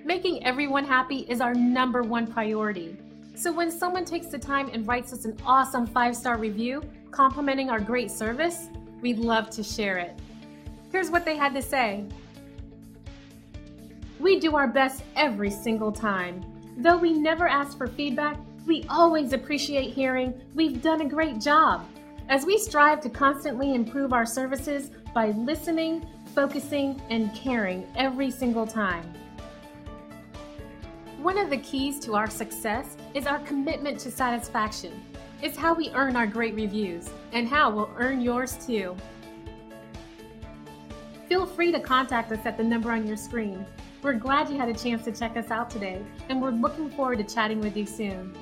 Making everyone happy is our #1 priority. So when someone takes the time and writes us an awesome 5-star review complimenting our great service, we'd love to share it. Here's what they had to say. We do our best every single time. Though we never ask for feedback, we always appreciate hearing we've done a great job, as we strive to constantly improve our services by listening, focusing, and caring every single time. One of the keys to our success is our commitment to satisfaction. It's how we earn our great reviews, and how we'll earn yours too. Feel free to contact us at the number on your screen. We're glad you had a chance to check us out today, and we're looking forward to chatting with you soon.